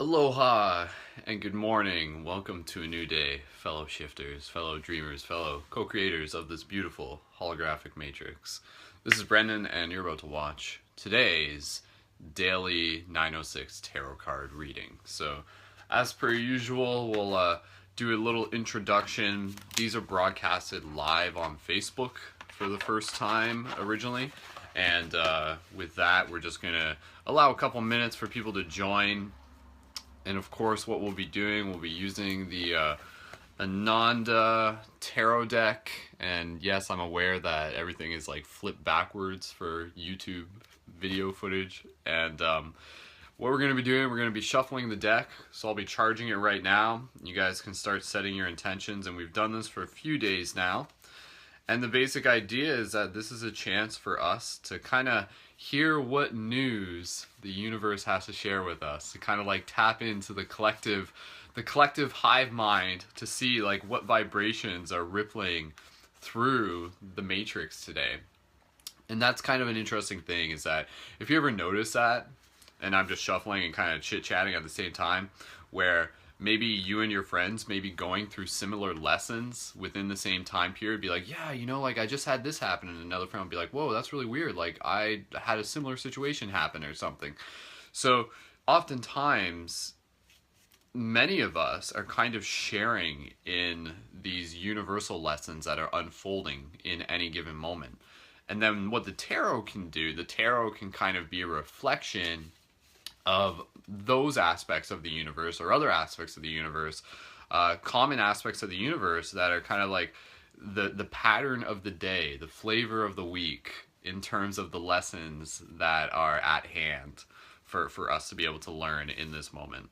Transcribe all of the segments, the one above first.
Aloha and good morning. Welcome to a new day, fellow shifters, fellow dreamers, fellow co-creators of this beautiful holographic matrix. This is Brendan and you're about to watch today's daily 906 tarot card reading. So as per usual, we'll do a little introduction. These are broadcasted live on Facebook for the first time originally. And with that, we're just going to allow a couple minutes for people to join. And of course, what we'll be doing, we'll be using the Ananda tarot deck. And yes, I'm aware that everything is like flipped backwards for YouTube video footage. And what we're going to be doing, we're going to be shuffling the deck. So I'll be charging it right now. You guys can start setting your intentions. And we've done this for a few days now. And the basic idea is that this is a chance for us to kind of hear what news the universe has to share with us, to kind of like tap into the collective hive mind to see like what vibrations are rippling through the matrix today. And that's kind of an interesting thing, is that if you ever notice that, and I'm just shuffling and kind of chit-chatting at the same time, where maybe you and your friends may be going through similar lessons within the same time period, be like, yeah, you know, like I just had this happen, and another friend will be like, whoa, that's really weird, like I had a similar situation happen or something. So oftentimes many of us are kind of sharing in these universal lessons that are unfolding in any given moment. And then what the tarot can do, the tarot can kind of be a reflection of those aspects of the universe or other aspects of the universe, common aspects of the universe that are kind of like the pattern of the day, the flavor of the week in terms of the lessons that are at hand for us to be able to learn in this moment.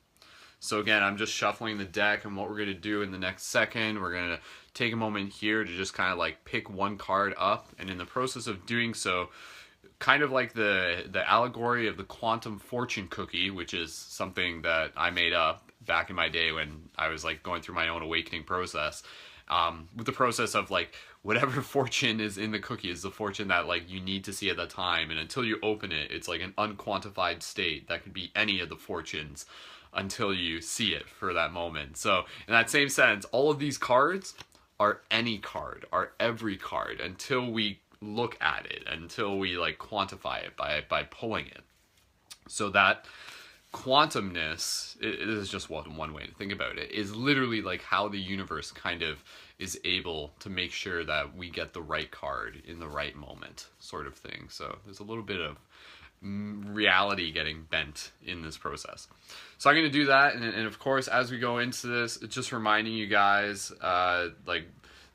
So again, I'm just shuffling the deck, and what we're going to do in the next second, we're going to take a moment here to just kind of like pick one card up, and in the process of doing so, kind of like the allegory of the quantum fortune cookie, which is something that I made up back in my day when I was like going through my own awakening process. With the process of like whatever fortune is in the cookie is the fortune that like you need to see at that time, and until you open it, it's like an unquantified state that could be any of the fortunes until you see it for that moment. So in that same sense, all of these cards are any card, are every card, until we look at it, until we like quantify it by pulling it. So that quantumness, it is just one way to think about it, is literally like how the universe kind of is able to make sure that we get the right card in the right moment, sort of thing. So there's a little bit of reality getting bent in this process. So I'm going to do that, and of course, as we go into this, it's just reminding you guys, like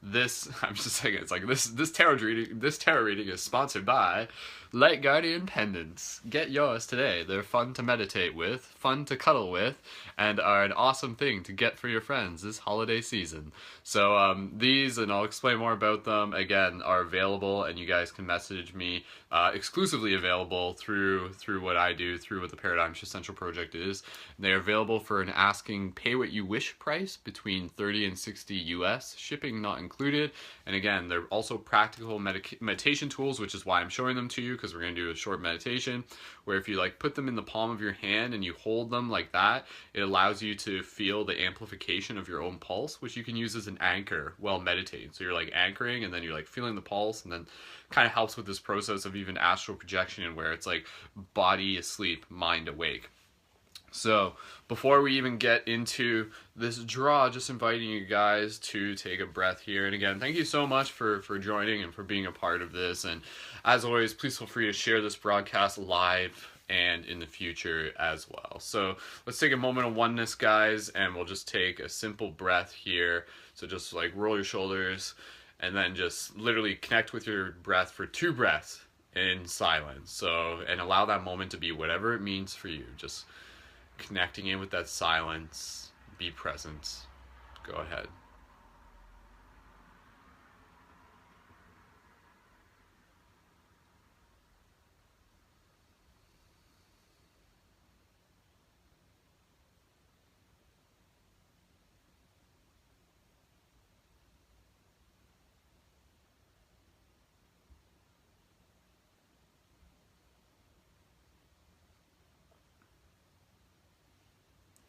this, I'm just saying, it's like this tarot reading is sponsored by Light Guardian pendants. Get yours today. They're fun to meditate with, fun to cuddle with, and are an awesome thing to get for your friends this holiday season. So these, and I'll explain more about them, again, are available, and you guys can message me, exclusively available through what I do, through what the Paradigm Shift Central Project is. They are available for an asking pay what you wish price between 30 and 60 US, shipping not included. And again, they're also practical meditation tools, which is why I'm showing them to you, because we're going to do a short meditation where if you like put them in the palm of your hand and you hold them like that, it allows you to feel the amplification of your own pulse, which you can use as an anchor while meditating. So you're like anchoring, and then you're like feeling the pulse, and then kind of helps with this process of even astral projection, where it's like body asleep, mind awake. So before we even get into this draw, just inviting you guys to take a breath here. And again, thank you so much for joining and for being a part of this. And as always, please feel free to share this broadcast live and in the future as well. So let's take a moment of oneness, guys, and we'll just take a simple breath here. So just like roll your shoulders, and then just literally connect with your breath for 2 breaths in silence. So, and allow that moment to be whatever it means for you. Just connecting in with that silence. Be present. Go ahead.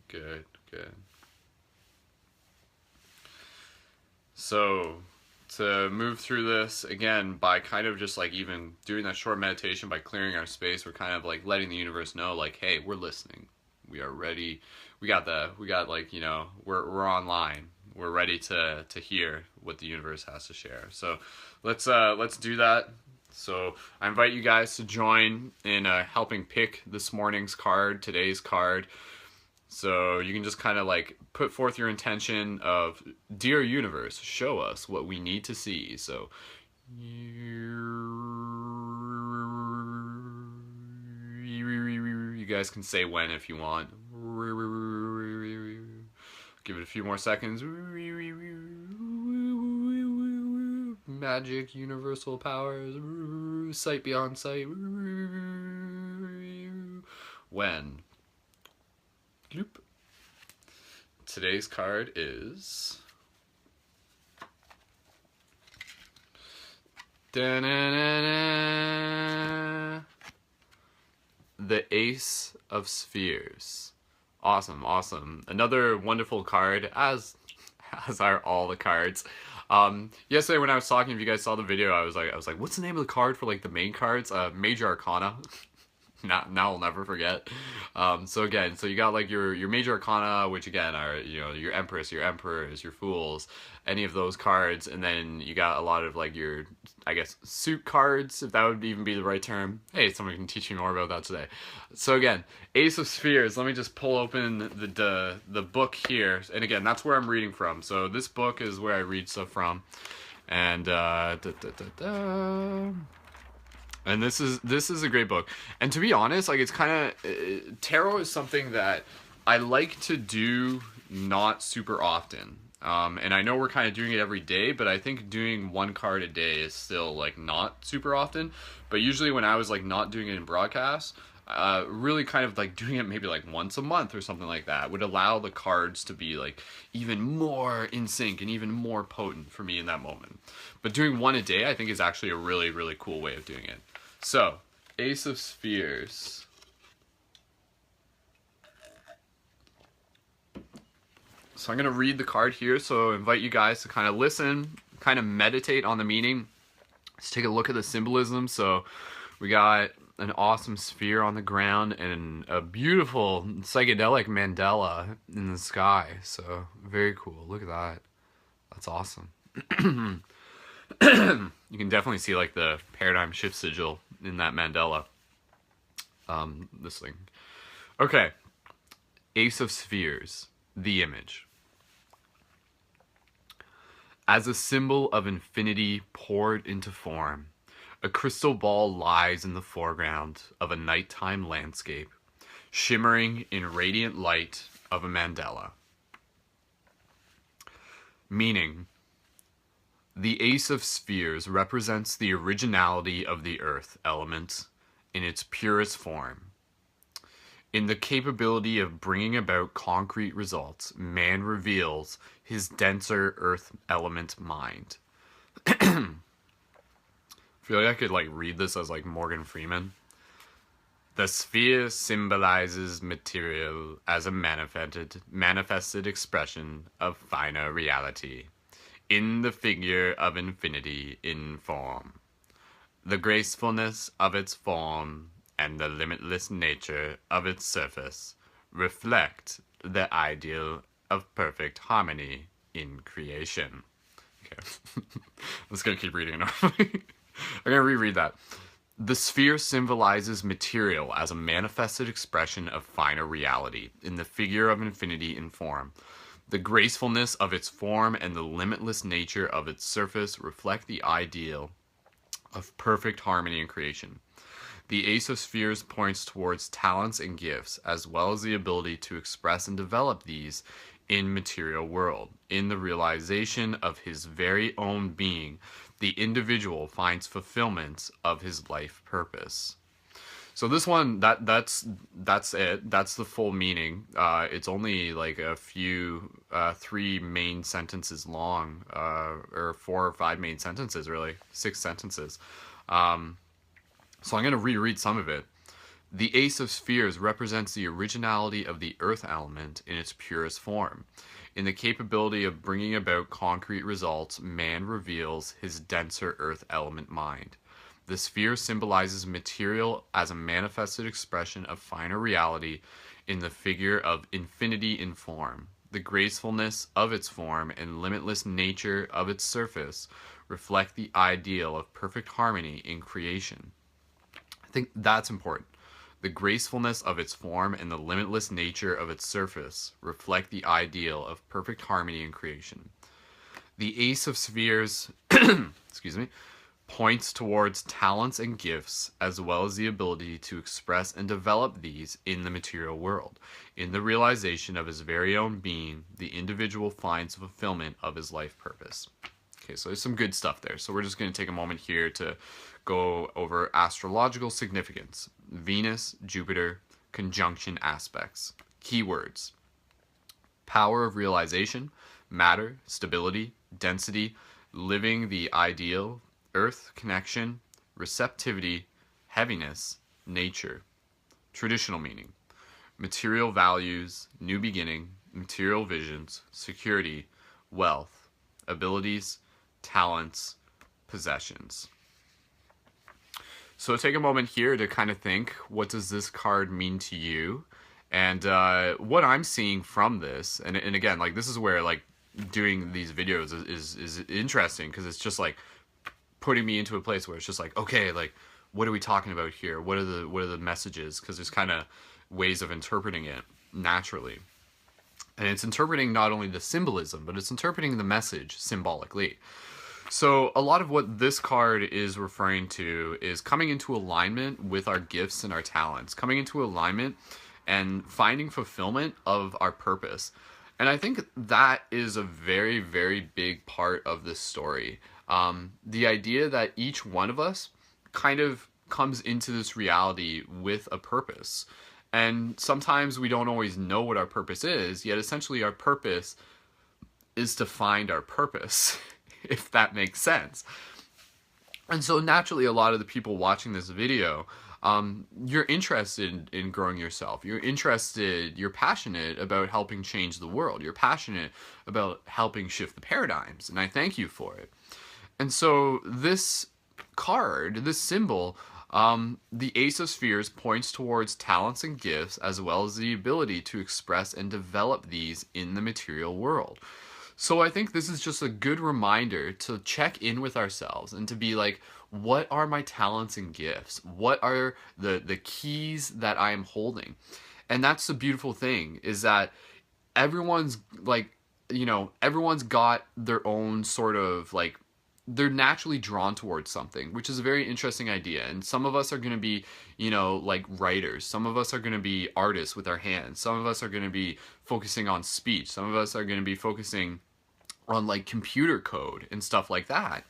Good, good. So, to move through this again by kind of just like even doing that short meditation by clearing our space, we're kind of like letting the universe know, like, hey, we're listening. We are ready. We got like, you know, we're online. We're ready to hear what the universe has to share. So, let's do that. So I invite you guys to join in helping pick this morning's card, today's card. So you can just kind of like put forth your intention of, dear universe, show us what we need to see. So you guys can say when if you want. Give it a few more seconds. Magic, universal powers, sight beyond sight. When? Bloop. Today's card is the Ace of Spheres. Awesome, awesome. Another wonderful card, as are all the cards. Yesterday when I was talking, if you guys saw the video, I was like, what's the name of the card for like the main cards? Major Arcana. Now I'll never forget. So again, so you got like your major arcana, which again are, you know, your empress, your emperors, your fools, any of those cards, and then you got a lot of like your, I guess, suit cards, if that would even be the right term. Hey, someone can teach me more about that today. So again, Ace of Spheres. Let me just pull open the book here, and again, that's where I'm reading from. So this book is where I read stuff from, and and this is a great book. And to be honest, like, it's kind of tarot is something that I like to do not super often. And I know we're kind of doing it every day, but I think doing one card a day is still like not super often. But usually when I was like not doing it in broadcast, really kind of like doing it maybe like once a month or something like that would allow the cards to be like even more in sync and even more potent for me in that moment. But doing one a day, I think, is actually a really, really cool way of doing it. So, Ace of Spheres. So I'm going to read the card here, so I invite you guys to kind of listen, kind of meditate on the meaning. Let's take a look at the symbolism. So we got an awesome sphere on the ground and a beautiful psychedelic mandala in the sky. So very cool. Look at that. That's awesome. You can definitely see like the paradigm shift sigil in that mandala. This thing. Okay. Ace of Spheres. The image. As a symbol of infinity poured into form, a crystal ball lies in the foreground of a nighttime landscape, shimmering in radiant light of a mandala. Meaning, the Ace of Spheres represents the originality of the earth element in its purest form. In the capability of bringing about concrete results, man reveals his denser earth element mind. I feel like I could like read this as like Morgan Freeman. The sphere symbolizes material as a manifested expression of finer reality, in the figure of infinity in form. The gracefulness of its form and the limitless nature of its surface reflect the ideal of perfect harmony in creation. Okay. I'm just going to keep reading it. I'm going to reread that. The sphere symbolizes material as a manifested expression of finer reality, in the figure of infinity in form. The gracefulness of its form and the limitless nature of its surface reflect the ideal of perfect harmony in creation. The Ace of Spheres points towards talents and gifts, as well as the ability to express and develop these in material world. In the realization of his very own being, the individual finds fulfillment of his life purpose. So this one, that's it. That's the full meaning. It's only like a few, 3 main sentences long, or 4 or 5 main sentences, really, 6 sentences. So I'm going to reread some of it. The Ace of Spheres represents the originality of the earth element in its purest form. In the capability of bringing about concrete results, man reveals his denser earth element mind. The sphere symbolizes material as a manifested expression of finer reality in the figure of infinity in form. The gracefulness of its form and limitless nature of its surface reflect the ideal of perfect harmony in creation. I think that's important. The gracefulness of its form and the limitless nature of its surface reflect the ideal of perfect harmony in creation. The Ace of Spheres, excuse me, points towards talents and gifts as well as the ability to express and develop these in the material world. In the realization of his very own being, the individual finds fulfillment of his life purpose. Okay, so there's some good stuff there. So we're just going to take a moment here to go over astrological significance. Venus, Jupiter, conjunction aspects. Keywords: power of realization, matter, stability, density, living the ideal, earth connection, receptivity, heaviness, nature. Traditional meaning: material values, new beginning, material visions, security, wealth, abilities, talents, possessions. So take a moment here to kind of think, what does this card mean to you? And what I'm seeing from this, and again, like, this is where, like, doing these videos is interesting, because it's just like putting me into a place where it's just like, okay, like, what are we talking about here? What are the messages? Because there's kind of ways of interpreting it naturally. And it's interpreting not only the symbolism, but it's interpreting the message symbolically. So a lot of what this card is referring to is coming into alignment with our gifts and our talents, coming into alignment and finding fulfillment of our purpose. And I think that is a very, very big part of this story. The idea that each one of us kind of comes into this reality with a purpose. And sometimes we don't always know what our purpose is, yet essentially our purpose is to find our purpose, if that makes sense. And so naturally, a lot of the people watching this video, you're interested in growing yourself. You're passionate about helping change the world. You're passionate about helping shift the paradigms, and I thank you for it. And so this card, this symbol, the Ace of Spheres, points towards talents and gifts as well as the ability to express and develop these in the material world. So I think this is just a good reminder to check in with ourselves and to be like, what are my talents and gifts? What are the keys that I am holding? And that's the beautiful thing, is that everyone's like, everyone's got their own sort of like, they're naturally drawn towards something, which is a very interesting idea. And some of us are going to be, like writers. Some of us are going to be artists with our hands. Some of us are going to be focusing on speech. Some of us are going to be focusing on like computer code and stuff like that.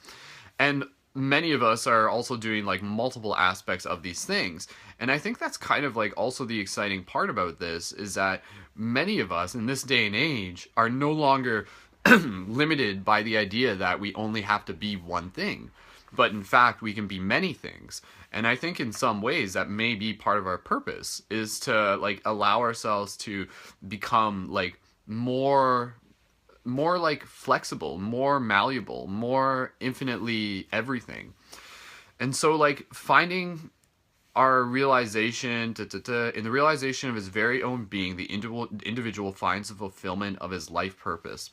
And many of us are also doing like multiple aspects of these things. And I think that's kind of like also the exciting part about this, is that many of us in this day and age are no longer limited by the idea that we only have to be one thing, but in fact we can be many things. And I think in some ways that may be part of our purpose, is to like allow ourselves to become like more like flexible, more malleable, more infinitely everything. And so like finding our realization, in the realization of his very own being, the individual finds the fulfillment of his life purpose.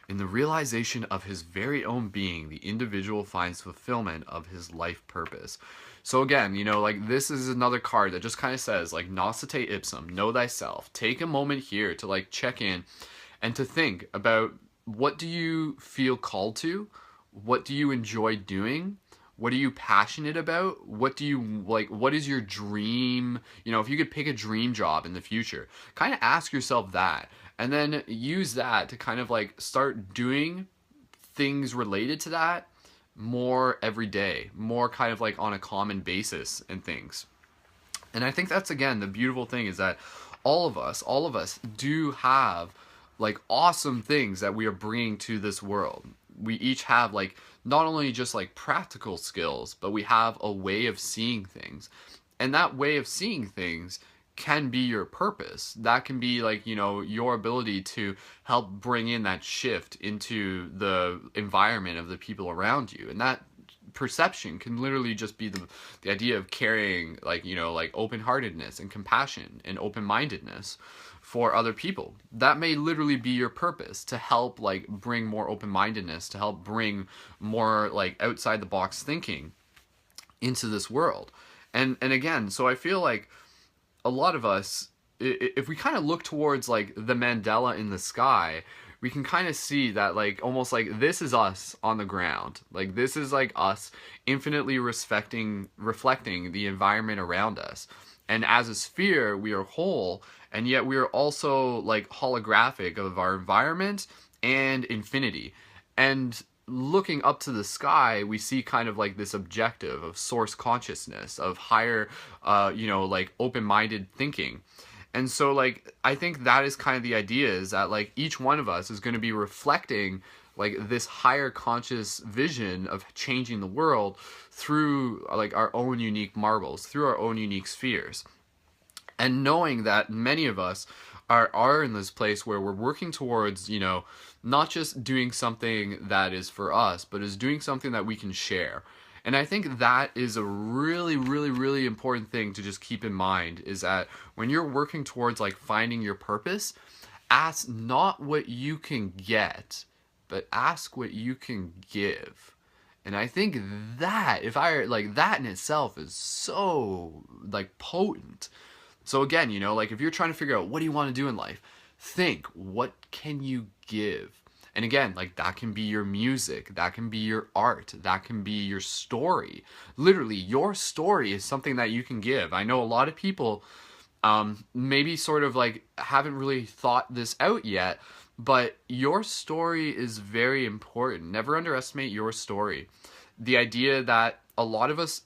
In the realization of his very own being, the individual finds fulfillment of his life purpose. So again, like this is another card that just kind of says like, Noscite ipsum, know thyself. Take a moment here to like check in and to think about, what do you feel called to? What do you enjoy doing? What are you passionate about? What do you like? What is your dream? If you could pick a dream job in the future, kind of ask yourself that. And then use that to kind of like start doing things related to that more every day, more kind of like on a common basis and things. And I think that's, again, the beautiful thing, is that all of us do have like awesome things that we are bringing to this world. We each have like not only just like practical skills, but we have a way of seeing things. And that way of seeing things can be your purpose. That can be like, your ability to help bring in that shift into the environment of the people around you. And that perception can literally just be the idea of carrying like open-heartedness and compassion and open-mindedness for other people. That may literally be your purpose, to help like bring more open-mindedness, to help bring more like outside the box thinking into this world. And again, so I feel like a lot of us, if we kind of look towards like the mandala in the sky, we can kind of see that like almost like this is us on the ground. Like this is like us infinitely reflecting the environment around us. And as a sphere, we are whole, and yet we are also like holographic of our environment and infinity. And looking up to the sky, we see kind of like this objective of source consciousness, of higher, like open-minded thinking. And so like, I think that is kind of the idea, is that like each one of us is going to be reflecting like this higher conscious vision of changing the world through like our own unique marbles, through our own unique spheres. And knowing that many of us are in this place where we're working towards, not just doing something that is for us, but is doing something that we can share. And I think that is a really, really, really important thing to just keep in mind, is that when you're working towards like finding your purpose, ask not what you can get, but ask what you can give. And I think that, that in itself is so like potent. So again, like if you're trying to figure out what do you want to do in life, think, what can you give? And again, like that can be your music, that can be your art, that can be your story. Literally, your story is something that you can give. I know a lot of people maybe sort of like haven't really thought this out yet, but your story is very important. Never underestimate your story. The idea that a lot of us,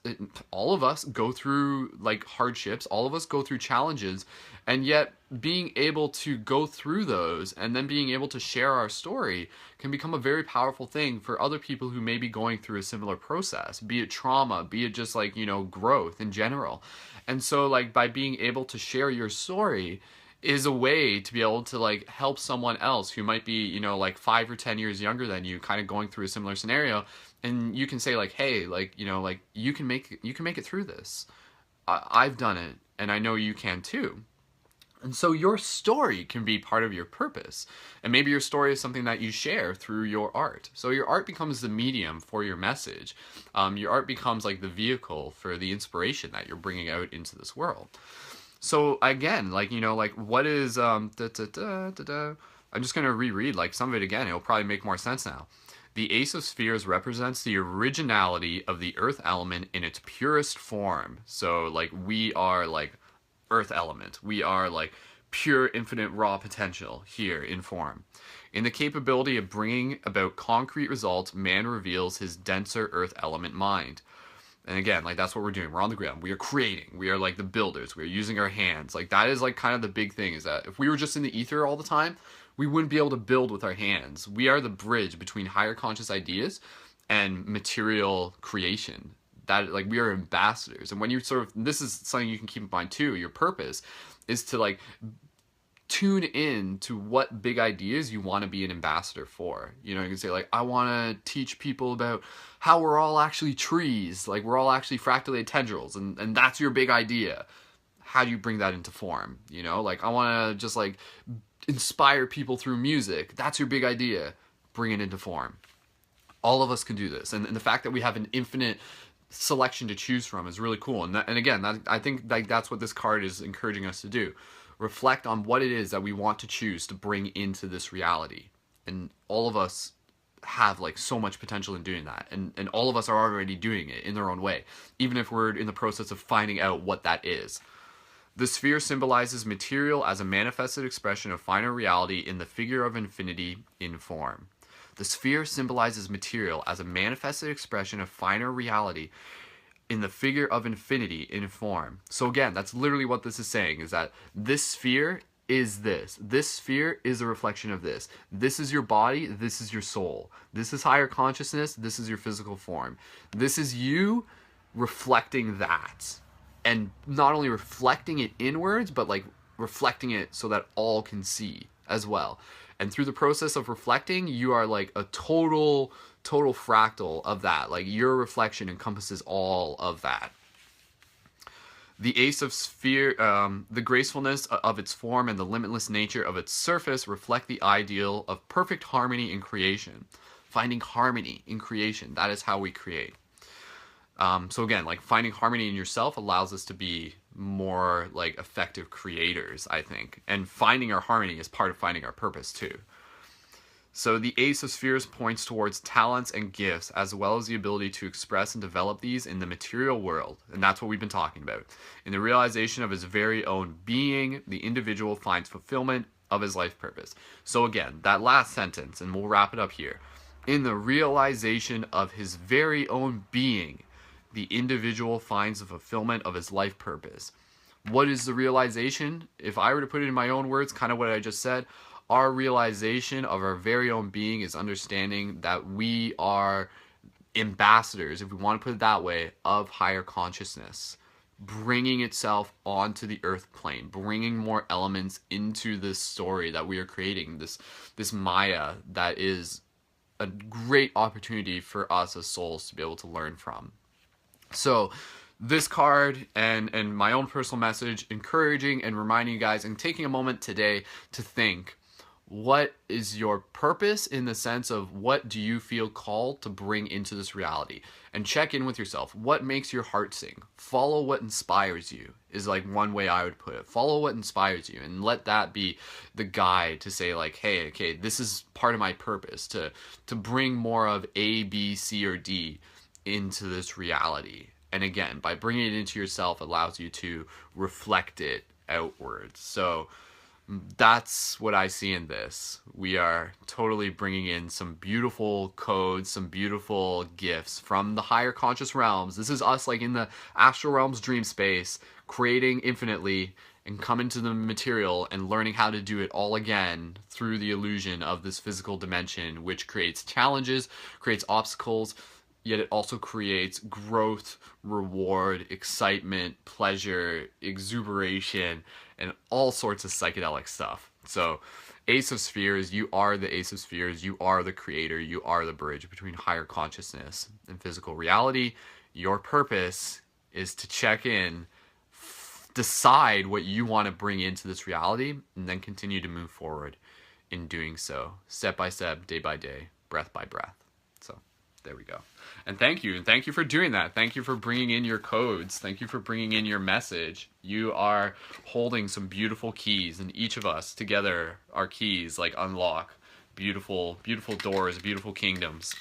all of us go through like hardships, all of us go through challenges, and yet being able to go through those and then being able to share our story can become a very powerful thing for other people who may be going through a similar process, be it trauma, be it just like, growth in general. And so like by being able to share your story is a way to be able to like help someone else who might be, like 5 or 10 years younger than you, kind of going through a similar scenario. And you can say like, hey, like, like you can make it through this. I've done it, and I know you can too. And so your story can be part of your purpose. And maybe your story is something that you share through your art. So your art becomes the medium for your message. Your art becomes like the vehicle for the inspiration that you're bringing out into this world. So again, like, like what is, I'm just going to reread like some of it again. It'll probably make more sense now. The Ace of Spheres represents the originality of the earth element in its purest form. So like we are like earth element. We are like pure infinite raw potential here in form. In the capability of bringing about concrete results, man reveals his denser earth element mind. And again, like that's what we're doing. We're on the ground. We are creating. We are like the builders. We are using our hands. Like that is like kind of the big thing, is that if we were just in the ether all the time, we wouldn't be able to build with our hands. We are the bridge between higher conscious ideas and material creation. That like we are ambassadors. And when you sort of, this is something you can keep in mind too, your purpose is to like tune in to what big ideas you want to be an ambassador for. You can say like, I want to teach people about how we're all actually trees, like we're all actually fractalated tendrils, and that's your big idea. How do you bring that into form? Like I want to just like inspire people through music. That's your big idea. Bring it into form. All of us can do this. And the fact that we have an infinite selection to choose from is really cool. And again, I think like that's what this card is encouraging us to do. Reflect on what it is that we want to choose to bring into this reality. And all of us have like so much potential in doing that. And all of us are already doing it in their own way, even if we're in the process of finding out what that is. The sphere symbolizes material as a manifested expression of finer reality in the figure of infinity in form. The sphere symbolizes material as a manifested expression of finer reality in the figure of infinity in form. So again, that's literally what this is saying, is that this sphere is this. This sphere is a reflection of this. This is your body, this is your soul. This is higher consciousness, this is your physical form. This is you reflecting that. and not only reflecting it inwards, but like reflecting it so that all can see as well. And through the process of reflecting, you are like a total fractal of that. Like your reflection encompasses all of that. The Ace of Sphere, the gracefulness of its form and the limitless nature of its surface reflect the ideal of perfect harmony in creation. Finding harmony in creation, that is how we create. So again, like finding harmony in yourself allows us to be more like effective creators, I think. And finding our harmony is part of finding our purpose too. So the Ace of Spheres points towards talents and gifts, as well as the ability to express and develop these in the material world. And that's what we've been talking about. In the realization of his very own being, the individual finds fulfillment of his life purpose. So again, that last sentence, and we'll wrap it up here. In the realization of his very own being, the individual finds the fulfillment of his life purpose. What is the realization? If I were to put it in my own words, kind of what I just said, our realization of our very own being is understanding that we are ambassadors, if we want to put it that way, of higher consciousness, bringing itself onto the earth plane, bringing more elements into this story that we are creating, this Maya that is a great opportunity for us as souls to be able to learn from. So this card and my own personal message, encouraging and reminding you guys and taking a moment today to think, what is your purpose in the sense of what do you feel called to bring into this reality? And check in with yourself. What makes your heart sing? Follow what inspires you is like one way I would put it. Follow what inspires you and let that be the guide to say like, hey, okay, this is part of my purpose to bring more of A, B, C, or D into this reality. And again, by bringing it into yourself allows you to reflect it outwards. So that's what I see in this. We are totally bringing in some beautiful codes, some beautiful gifts from the higher conscious realms. This is us like in the astral realms dream space, creating infinitely and coming to the material and learning how to do it all again through the illusion of this physical dimension, which creates challenges, creates obstacles, yet it also creates growth, reward, excitement, pleasure, exuberation, and all sorts of psychedelic stuff. So Ace of Spheres, you are the Ace of Spheres, you are the creator, you are the bridge between higher consciousness and physical reality. Your purpose is to check in, decide what you want to bring into this reality, and then continue to move forward in doing so, step by step, day by day, breath by breath. So there we go. And thank you for doing that. Thank you for bringing in your codes. Thank you for bringing in your message. You are holding some beautiful keys, and each of us together are keys like unlock beautiful, beautiful doors, beautiful kingdoms.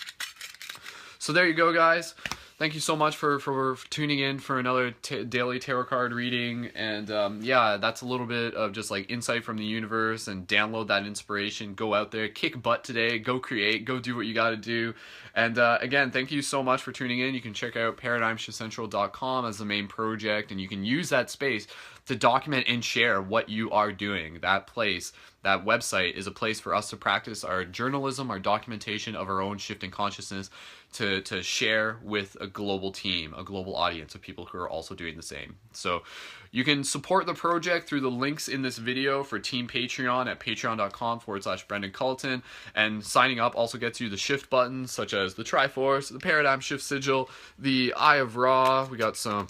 So there you go, guys. Thank you so much for tuning in for another daily tarot card reading. And yeah, that's a little bit of just like insight from the universe, and download that inspiration. Go out there, kick butt today, go create, go do what you got to do. And again, thank you so much for tuning in. You can check out ParadigmShiftCentral.com as the main project, and you can use that space to document and share what you are doing. That place, that website is a place for us to practice our journalism, our documentation of our own shifting consciousness, to share with a global team, a global audience of people who are also doing the same. So you can support the project through the links in this video for Team Patreon at patreon.com/Brendan Culleton. And signing up also gets you the shift buttons such as the Triforce, the Paradigm Shift Sigil, the Eye of Ra. We got some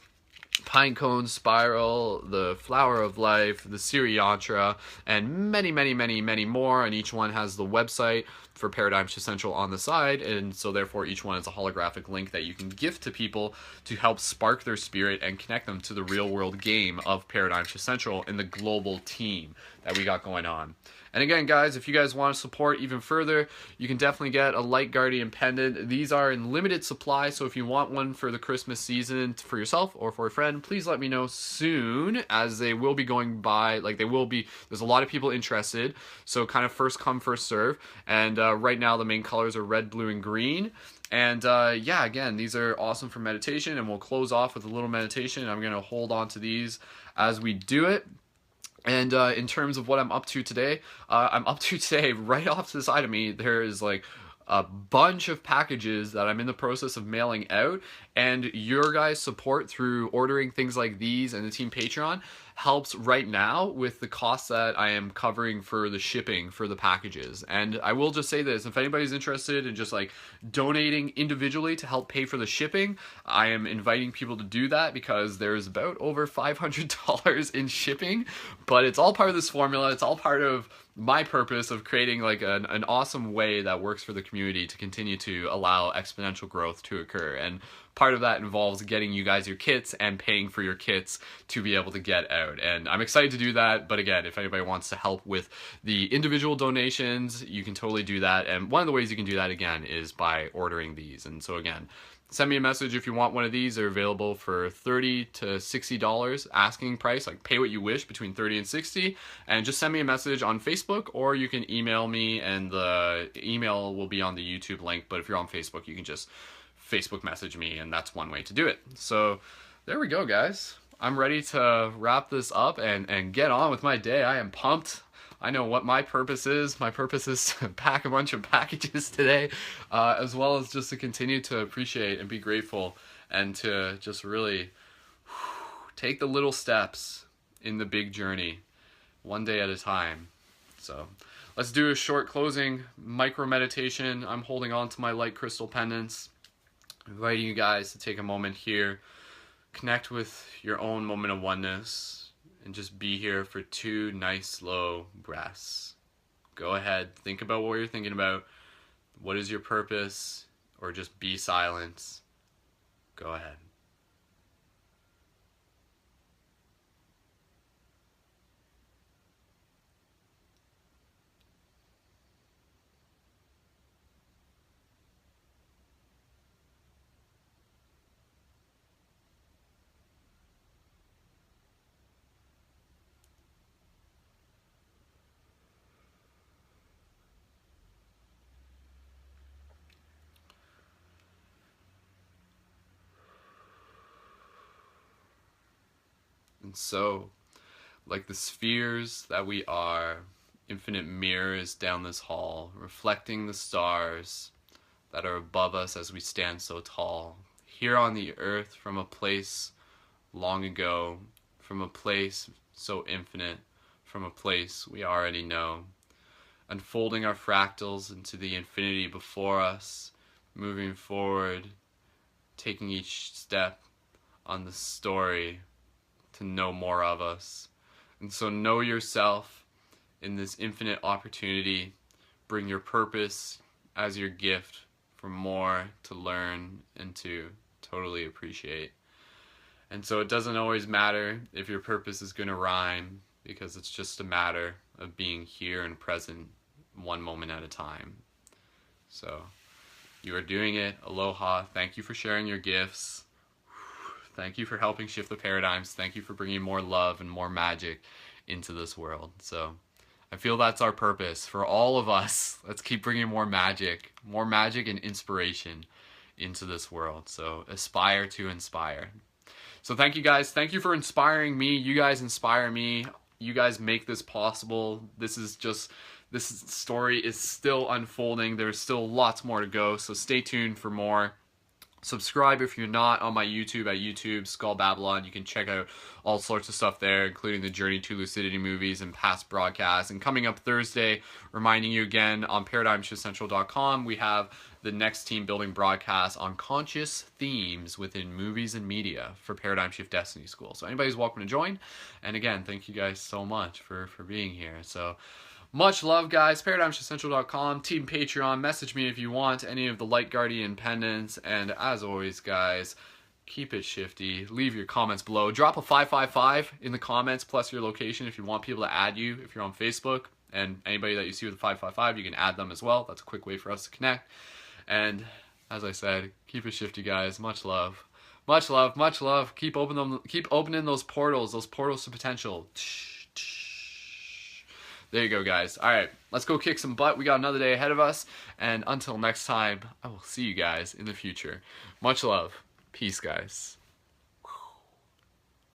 Pinecone Spiral, the Flower of Life, the Siri Yantra, and many, many, many, many more. And each one has the website for Paradigm Shift Central on the side, and so therefore each one is a holographic link that you can gift to people to help spark their spirit and connect them to the real world game of Paradigm Shift Central and the global team that we got going on. And again, guys, if you guys want to support even further, you can definitely get a Light Guardian pendant. These are in limited supply, so if you want one for the Christmas season for yourself or for a friend, please let me know soon, as they will be going by, like they will be, there's a lot of people interested, so kind of first come, first serve. And right now the main colors are red, blue, and green. And yeah, again, these are awesome for meditation, and we'll close off with a little meditation. I'm going to hold on to these as we do it. And in terms of what I'm up to today, right off to the side of me, there is like a bunch of packages that I'm in the process of mailing out, and your guys' support through ordering things like these and the Team Patreon helps right now with the costs that I am covering for the shipping for the packages. And I will just say this, if anybody's interested in just like donating individually to help pay for the shipping, I am inviting people to do that because there's about over $500 in shipping, but it's all part of this formula. It's all part of my purpose of creating like an awesome way that works for the community to continue to allow exponential growth to occur. And part of that involves getting you guys your kits and paying for your kits to be able to get out. And I'm excited to do that. But again, if anybody wants to help with the individual donations, you can totally do that. And one of the ways you can do that again is by ordering these. And so again, send me a message if you want one of these. They're available for $30 to $60 asking price, like pay what you wish between $30 and $60, and just send me a message on Facebook, or you can email me, and the email will be on the YouTube link. But if you're on Facebook, you can just Facebook message me, and that's one way to do it. So there we go, guys. I'm ready to wrap this up and get on with my day. I am pumped. I know what my purpose is. My purpose is to pack a bunch of packages today, as well as just to continue to appreciate and be grateful, and to just really take the little steps in the big journey, one day at a time. So let's do a short closing micro meditation. I'm holding on to my light crystal pendants, inviting you guys to take a moment here, connect with your own moment of oneness, and just be here for 2 nice slow breaths. Go ahead, think about what you're thinking about. What is your purpose? Or just be silent. Go ahead. And so, like the spheres that we are, infinite mirrors down this hall, reflecting the stars that are above us as we stand so tall, here on the earth from a place long ago, from a place so infinite, from a place we already know, unfolding our fractals into the infinity before us, moving forward, taking each step on the story to know more of us. And so know yourself in this infinite opportunity. Bring your purpose as your gift for more to learn and to totally appreciate. And so it doesn't always matter if your purpose is going to rhyme, because it's just a matter of being here and present one moment at a time. So you are doing it. Aloha. Thank you for sharing your gifts. Thank you for helping shift the paradigms. Thank you for bringing more love and more magic into this world. So I feel that's our purpose for all of us. Let's keep bringing more magic and inspiration into this world. So aspire to inspire. So thank you guys. Thank you for inspiring me. You guys inspire me. You guys make this possible. This story is still unfolding. There's still lots more to go. So stay tuned for more. Subscribe if you're not on my YouTube at YouTube, Skull Babylon. You can check out all sorts of stuff there, including the Journey to Lucidity movies and past broadcasts. And coming up Thursday, reminding you again, on ParadigmShiftCentral.com, we have the next team building broadcast on conscious themes within movies and media for Paradigm Shift Destiny School. So anybody's welcome to join. And again, thank you guys so much for being here. So much love, guys. ParadigmShiftCentral.com, Team Patreon. Message me if you want any of the Light Guardian pendants. And as always, guys, keep it shifty. Leave your comments below. Drop a 555 in the comments, plus your location if you want people to add you if you're on Facebook. And anybody that you see with a 555, you can add them as well. That's a quick way for us to connect. And as I said, keep it shifty, guys. Much love. Much love. Much love. Keep opening those portals to potential. There you go, guys. All right, let's go kick some butt. We got another day ahead of us. And until next time, I will see you guys in the future. Much love. Peace, guys.